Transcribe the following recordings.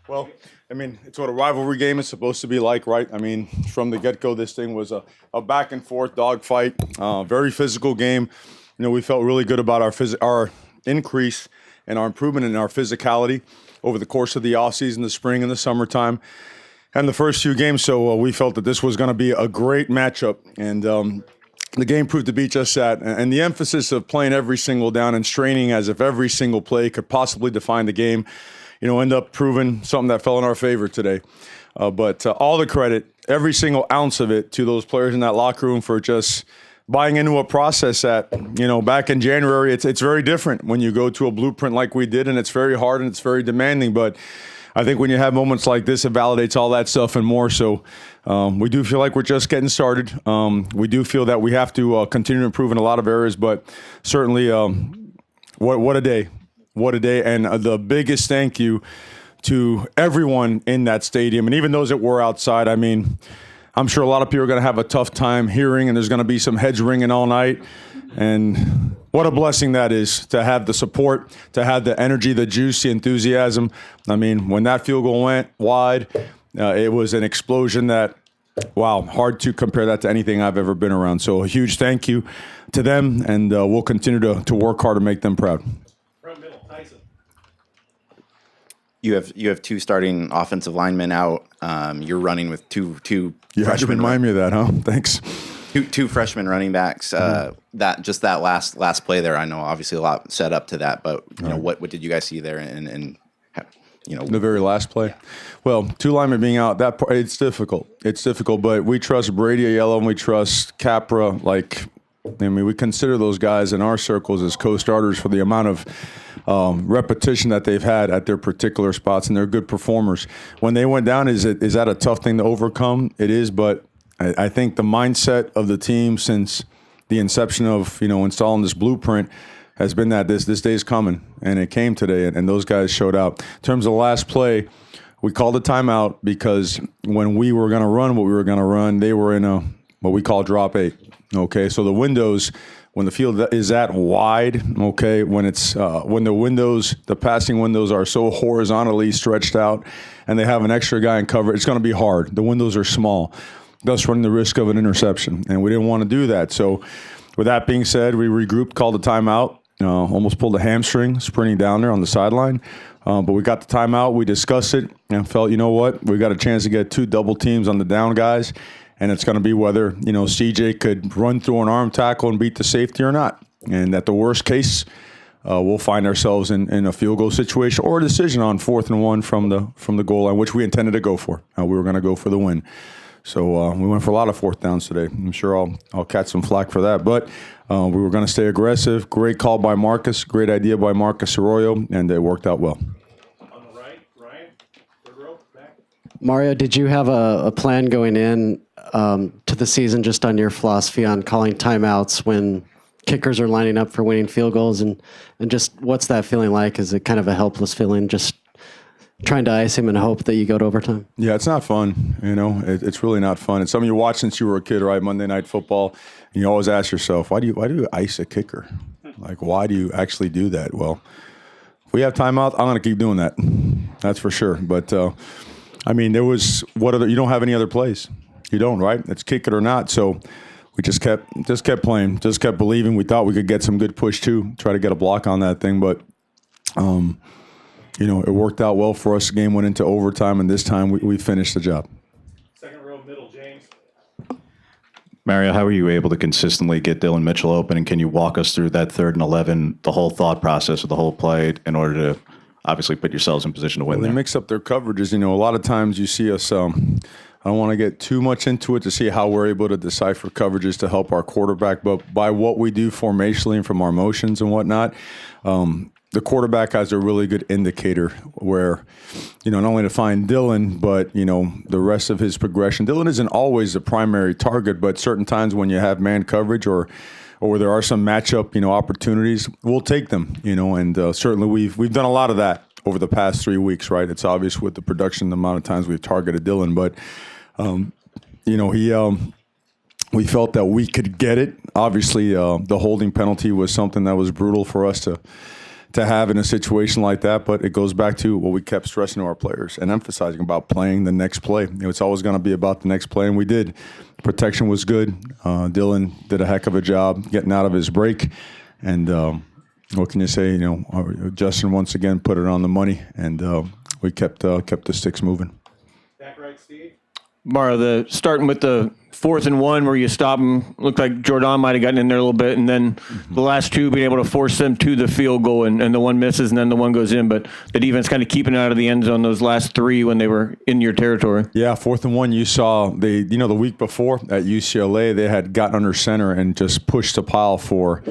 Well, I mean, it's what a rivalry game is supposed to be like, right? I mean, from the get-go, this thing was a back-and-forth dogfight, very physical game. We felt really good about our increase and our improvement in our physicality over the course of the offseason, the spring and the summertime, and the first few games. So we felt that this was going to be a great matchup, and the game proved to be just that. And the emphasis of playing every single down and straining as if every single play could possibly define the game, end up proving something that fell in our favor today. But all the credit, every single ounce of it, to those players in that locker room for just buying into a process that, back in January, it's very different when you go to a blueprint like we did, and it's very hard and it's very demanding. But I think when you have moments like this, it validates all that stuff and more. So we do feel like we're just getting started. We do feel that we have to continue to improve in a lot of areas, but certainly what a day. What a day. And the biggest thank you to everyone in that stadium, and even those that were outside. I mean, I'm sure a lot of people are going to have a tough time hearing, and there's going to be some heads ringing all night. And what a blessing that is, to have the support, to have the energy, the juice, the enthusiasm. I mean, when that field goal went wide, it was an explosion that, wow, hard to compare that to anything I've ever been around. So a huge thank you to them, and we'll continue to work hard to make them proud. You have two starting offensive linemen out. You're running with two You had to freshmen. remind me of that, huh? Thanks. Two freshman running backs. That last play there, I know obviously a lot set up to that, but what did you guys see there? And the very last play. Well, two linemen being out, that part, it's difficult. It's difficult, but we trust Brady Aiello and we trust Capra. We consider those guys in our circles as co-starters for the amount of repetition that they've had at their particular spots, and they're good performers. When they went down, is that a tough thing to overcome? It is, but I think the mindset of the team since the inception of installing this blueprint has been that this day is coming, and it came today, and those guys showed out. In terms of the last play, we called a timeout because when we were going to run what we were going to run, they were in what we call drop 8. Okay, so the windows, when the field is that wide, okay, when the passing windows are so horizontally stretched out and they have an extra guy in cover, it's going to be hard. The windows are small, thus running the risk of an interception, and we didn't want to do that. So with that being said, we regrouped, called a timeout, almost pulled a hamstring sprinting down there on the sideline. But we got the timeout, we discussed it, and felt, we got a chance to get two double teams on the down guys. And it's going to be whether, CJ could run through an arm tackle and beat the safety or not. And at the worst case, we'll find ourselves in a field goal situation or a decision on 4th and 1 from the goal line, which we intended to go for. We were going to go for the win. So we went for a lot of 4th downs today. I'm sure I'll catch some flack for that. But we were going to stay aggressive. Great call by Marcus. Great idea by Marcus Arroyo. And it worked out well. On the right, Ryan, third row, back. Mario, did you have a plan going in to the season just on your philosophy on calling timeouts when kickers are lining up for winning field goals, and just what's that feeling like? Is it kind of a helpless feeling, just trying to ice him and hope that you go to overtime? Yeah, it's not fun. It's really not fun. It's something you watch since you were a kid, right? Monday Night Football, and you always ask yourself, why do you ice a kicker? Like, why do you actually do that? Well, if we have timeout, I'm going to keep doing that. That's for sure. But there was you don't have any other plays. You don't, right? It's kick it or not. So we just kept playing, just kept believing. We thought we could get some good push too, try to get a block on that thing. But, it worked out well for us. The game went into overtime, and this time we finished the job. Second row, middle, James. Mario, how were you able to consistently get Dylan Mitchell open? And can you walk us through that 3rd and 11, the whole thought process of the whole play in order to obviously put yourselves in position to win there? They mix up their coverages. A lot of times you see us I don't want to get too much into it to see how we're able to decipher coverages to help our quarterback, but by what we do formationally and from our motions and whatnot, the quarterback has a really good indicator where, not only to find Dylan, but, the rest of his progression. Dylan isn't always the primary target, but certain times when you have man coverage or there are some matchup, opportunities, we'll take them, and certainly we've done a lot of that over the past 3 weeks, right? It's obvious with the production, the amount of times we've targeted Dylan, but, we felt that we could get it. Obviously, the holding penalty was something that was brutal for us to have in a situation like that. But it goes back to what we kept stressing to our players and emphasizing about playing the next play. It's always going to be about the next play, and we did. Protection was good. Dylan did a heck of a job getting out of his break, and what can you say? Justin once again put it on the money, and we kept the sticks moving. Back right, Steve. Mario, starting with the 4th and 1 where you stop them, looked like Jordan might have gotten in there a little bit, and then the last 2 being able to force them to the field goal, and the one misses and then the one goes in, but the defense kind of keeping it out of the end zone those last 3 when they were in your territory. Yeah, 4th and 1, you saw the week before at UCLA, they had gotten under center and just pushed a pile for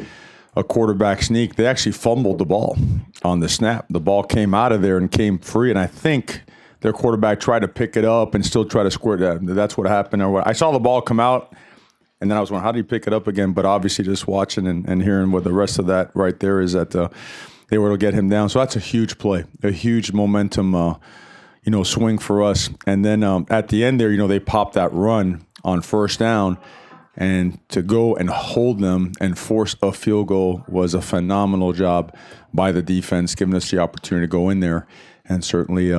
a quarterback sneak. They actually fumbled the ball on the snap. The ball came out of there and came free, and I think their quarterback tried to pick it up and still try to squirt that. That's what happened. I saw the ball come out, and then I was wondering, how did he pick it up again? But obviously just watching and hearing what the rest of that right there is that they were able to get him down. So that's a huge play, a huge momentum swing for us. And then at the end there, they popped that run on 1st down, and to go and hold them and force a field goal was a phenomenal job by the defense, giving us the opportunity to go in there and certainly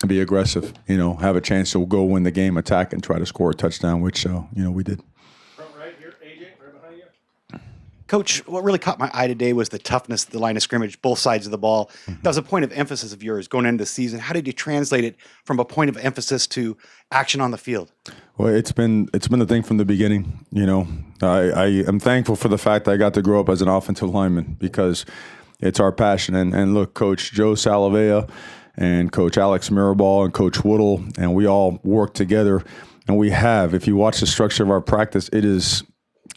be aggressive, have a chance to go win the game, attack, and try to score a touchdown, which, we did. Front right here, AJ, right behind you. Coach, what really caught my eye today was the toughness of the line of scrimmage, both sides of the ball. That was a point of emphasis of yours going into the season. How did you translate it from a point of emphasis to action on the field? Well, it's been the thing from the beginning. I am thankful for the fact that I got to grow up as an offensive lineman because it's our passion. And look, Coach Joe Salavea and Coach Alex Mirabal and Coach Woodle, and we all work together. And we have, if you watch the structure of our practice, it is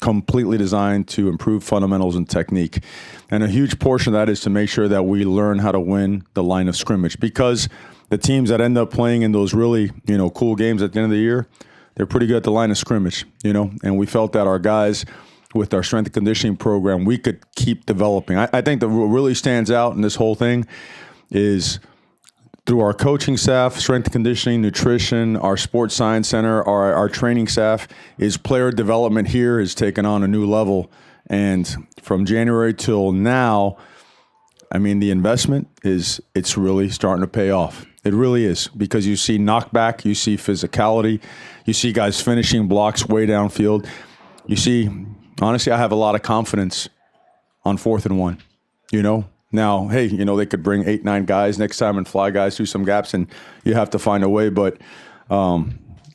completely designed to improve fundamentals and technique. And a huge portion of that is to make sure that we learn how to win the line of scrimmage, because the teams that end up playing in those really, cool games at the end of the year, they're pretty good at the line of scrimmage, and we felt that our guys with our strength and conditioning program, we could keep developing. I think what really stands out in this whole thing is through our coaching staff, strength and conditioning, nutrition, our sports science center, our training staff, is player development here has taken on a new level. And from January till now, the investment it's really starting to pay off. It really is, because you see knockback, you see physicality, you see guys finishing blocks way downfield. You see, honestly, I have a lot of confidence on 4th and 1, Now, hey, they could bring 8, 9 guys next time and fly guys through some gaps, and you have to find a way. But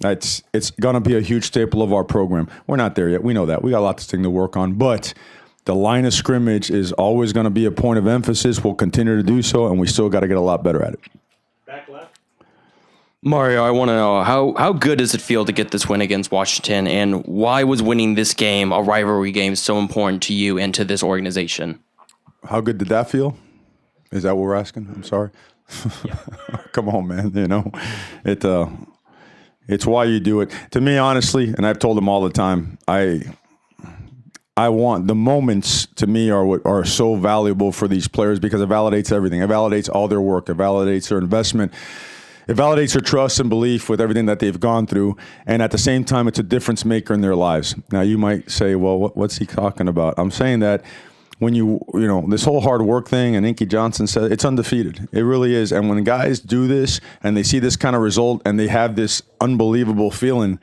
it's going to be a huge staple of our program. We're not there yet. We know that. We got a lot to work on. But the line of scrimmage is always going to be a point of emphasis. We'll continue to do so, and we still got to get a lot better at it. Back left. Mario, I want to know how good does it feel to get this win against Washington, and why was winning this game, a rivalry game, so important to you and to this organization? How good did that feel? Is that what we're asking? I'm sorry. Yeah. Come on, man. It's why you do it. To me, honestly, and I've told them all the time, I want the moments, to me, are what are so valuable for these players, because it validates everything. It validates all their work. It validates their investment. It validates their trust and belief with everything that they've gone through. And at the same time, it's a difference maker in their lives. Now, you might say, well, what's he talking about? I'm saying that when this whole hard work thing, and Inky Johnson said, it's undefeated. It really is. And when guys do this and they see this kind of result and they have this unbelievable feeling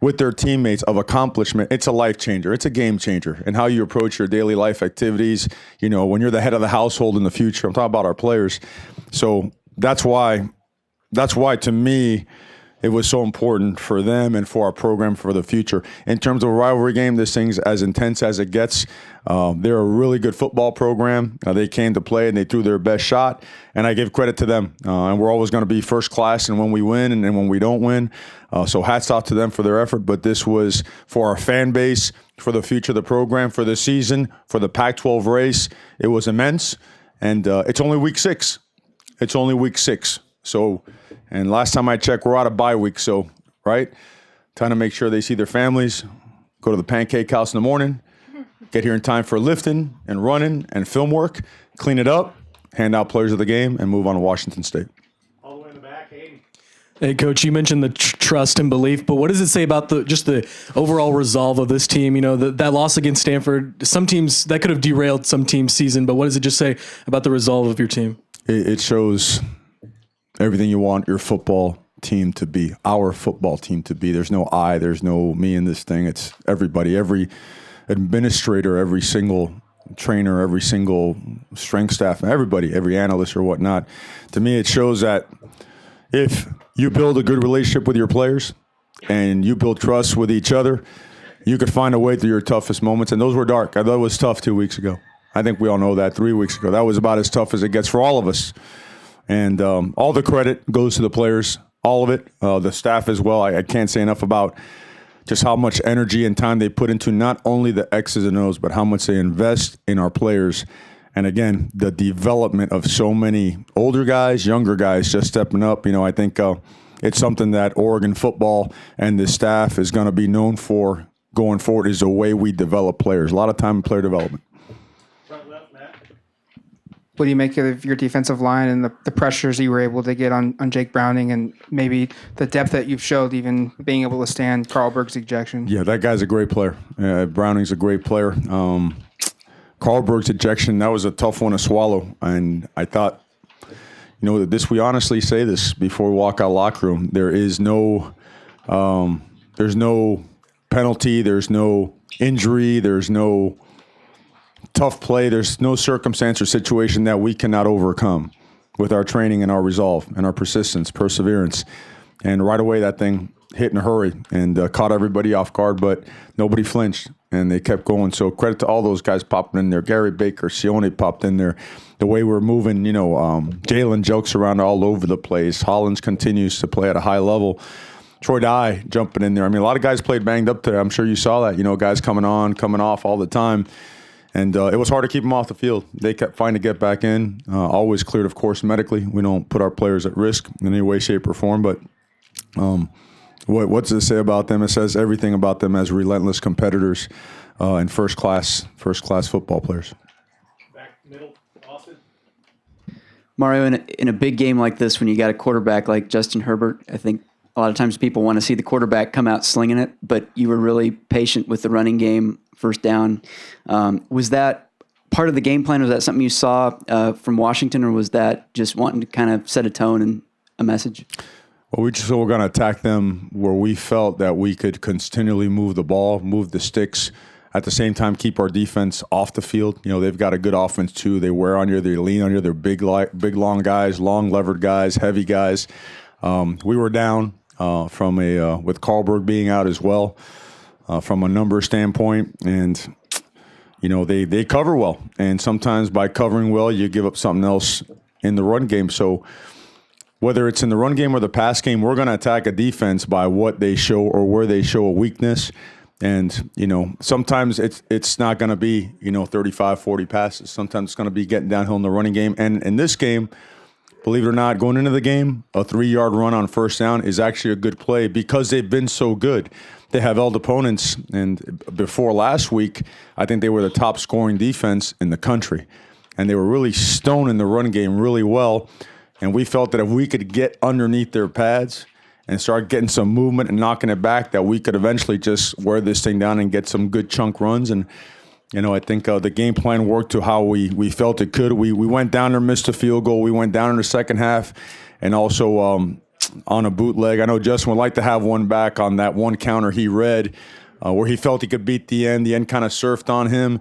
with their teammates of accomplishment, it's a life changer. It's a game changer. And how you approach your daily life activities, when you're the head of the household in the future. I'm talking about our players. So that's why to me, it was so important for them and for our program for the future. In terms of a rivalry game, this thing's as intense as it gets. They're a really good football program. They came to play and they threw their best shot, and I give credit to them. And we're always going to be first class, and when we win and when we don't win. So hats off to them for their effort. But this was for our fan base, for the future of the program, for the season, for the Pac-12 race. It was immense, and it's only week 6. It's only week 6. So, and last time I checked, we're out of bye week. So, right, trying to make sure they see their families, go to the pancake house in the morning, get here in time for lifting and running and film work, clean it up, hand out players of the game, and move on to Washington State. All the way in the back, Hayden. Hey, Coach, you mentioned the trust and belief, but what does it say about just the overall resolve of this team? You know, that loss against Stanford, some teams, that could have derailed some teams' season, but what does it just say about the resolve of your team? It shows everything you want your football team to be, our football team to be. There's no I, there's no me in this thing. It's everybody, every administrator, every single trainer, every single strength staff, everybody, every analyst or whatnot. To me, it shows that if you build a good relationship with your players and you build trust with each other, you could find a way through your toughest moments. And those were dark. I thought it was tough 2 weeks ago. I think we all know that 3 weeks ago. That was about as tough as it gets for all of us. And all the credit goes to the players, all of it, the staff as well. I can't say enough about just how much energy and time they put into not only the X's and O's, but how much they invest in our players. And again, the development of so many older guys, younger guys just stepping up. You know, I think it's something that Oregon football and the staff is going to be known for going forward, is the way we develop players. A lot of time in player development. Front left, Matt. What do you make of your defensive line and the pressures you were able to get on Jake Browning, and maybe the depth that you've showed even being able to stand Carl Berg's ejection? Yeah, that guy's a great player. Browning's a great player. Carl Berg's ejection, that was a tough one to swallow. And I thought, you know, we honestly say this before we walk out of the locker room. There's no penalty. There's no injury. There's no tough play. There's no circumstance or situation that we cannot overcome with our training and our resolve and our persistence, perseverance. And right away, that thing hit in a hurry and caught everybody off guard, but nobody flinched and they kept going. So credit to all those guys popping in there. Gary Baker, Sione popped in there. The way we're moving, you know, Jalen jokes around all over the place. Hollins continues to play at a high level. Troy Dye jumping in there. I mean, a lot of guys played banged up there. I'm sure you saw that. You know, guys coming on, coming off all the time. And it was hard to keep them off the field. They kept fighting to get back in. Always cleared, of course, medically. We don't put our players at risk in any way, shape, or form. But what does it say about them? It says everything about them as relentless competitors and first class football players. Back middle, Austin. Mario, in a big game like this, when you got a quarterback like Justin Herbert, I think a lot of times people want to see the quarterback come out slinging it, but you were really patient with the running game, first down. Was that part of the game plan? Was that something you saw from Washington, or was that just wanting to kind of set a tone and a message? Well, we're going to attack them where we felt that we could continually move the ball, move the sticks, at the same time keep our defense off the field. You know, they've got a good offense too. They wear on you, they lean on you. They're big, long guys, long levered guys, heavy guys. We were down with Carlberg being out as well from a number standpoint, and you know they cover well. And sometimes by covering well, you give up something else in the run game. So whether it's in the run game or the pass game, we're going to attack a defense by what they show or where they show a weakness. And, you know, sometimes it's not going to be, 35, 40 passes. Sometimes it's going to be getting downhill in the running game. And in this game, believe it or not, going into the game, a 3-yard run on first down is actually a good play because they've been so good. They have held opponents. And before last week, I think they were the top scoring defense in the country. And they were really stoning the run game really well. And we felt that if we could get underneath their pads and start getting some movement and knocking it back, that we could eventually just wear this thing down and get some good chunk runs. And, I think the game plan worked to how we felt it could. We went down there, missed a field goal. We went down in the second half and also on a bootleg. I know Justin would like to have one back on that one counter he read where he felt he could beat the end. The end kind of surfed on him.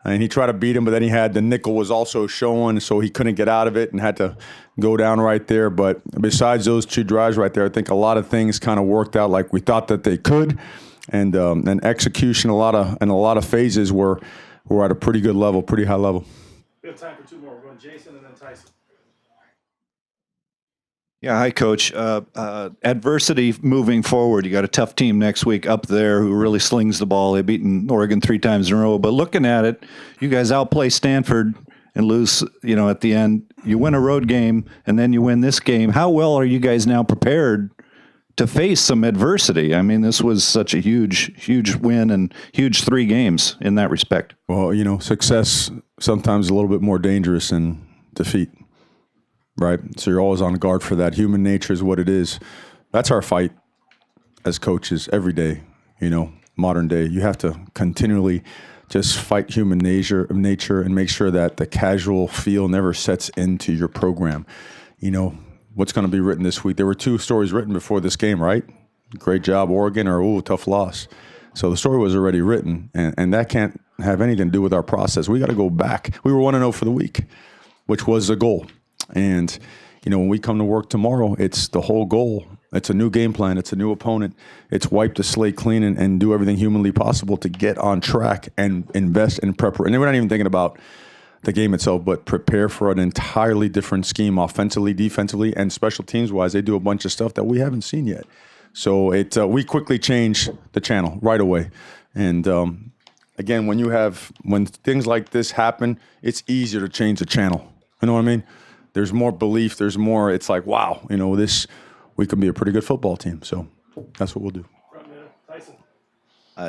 And he tried to beat him, but then he had the nickel was also showing, so he couldn't get out of it and had to go down right there. But besides those two drives right there, I think a lot of things kind of worked out like we thought that they could, and execution, a lot of phases were at a pretty good level, pretty high level. We have time for two more. We're going Jason and then Tyson. Yeah, hi, Coach. Adversity moving forward. You got a tough team next week up there who really slings the ball. They've beaten Oregon 3 times in a row. But looking at it, you guys outplay Stanford and lose, at the end. You win a road game, and then you win this game. How well are you guys now prepared to face some adversity? I mean, this was such a huge win and huge 3 games in that respect. Well, success sometimes is a little bit more dangerous than defeat. Right. So you're always on guard for that. Human nature is what it is. That's our fight as coaches every day, modern day. You have to continually just fight human nature and make sure that the casual feel never sets into your program. What's going to be written this week? There were 2 stories written before this game, right? Great job, Oregon, or tough loss. So the story was already written, and that can't have anything to do with our process. We got to go back. We were 1-0 for the week, which was the goal. And, when we come to work tomorrow, it's the whole goal. It's a new game plan. It's a new opponent. It's wipe the slate clean and do everything humanly possible to get on track and invest in preparation. And we're not even thinking about the game itself, but prepare for an entirely different scheme offensively, defensively, and special teams-wise. They do a bunch of stuff that we haven't seen yet. So we quickly change the channel right away. And again, when things like this happen, it's easier to change the channel. You know what I mean? There's more belief. There's more. It's like, wow, we can be a pretty good football team. So that's what we'll do.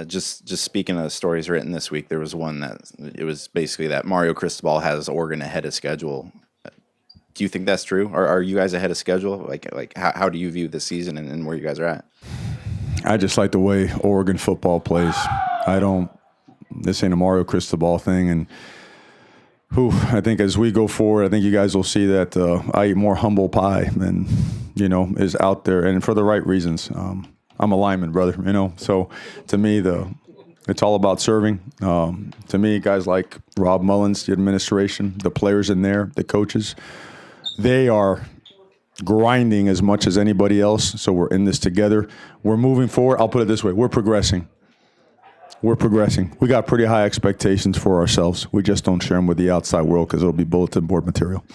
Just speaking of stories written this week, there was one that it was basically that Mario Cristobal has Oregon ahead of schedule. Do you think that's true? Are you guys ahead of schedule? Like how do you view this season and where you guys are at? I just like the way Oregon football plays. This ain't a Mario Cristobal thing. And I think as we go forward, I think you guys will see that I eat more humble pie than, is out there. And for the right reasons. I'm a lineman, brother, So to me, it's all about serving. To me, guys like Rob Mullins, the administration, the players in there, the coaches, they are grinding as much as anybody else. So we're in this together. We're moving forward. I'll put it this way. We're progressing. We got pretty high expectations for ourselves. We just don't share them with the outside world because it'll be bulletin board material.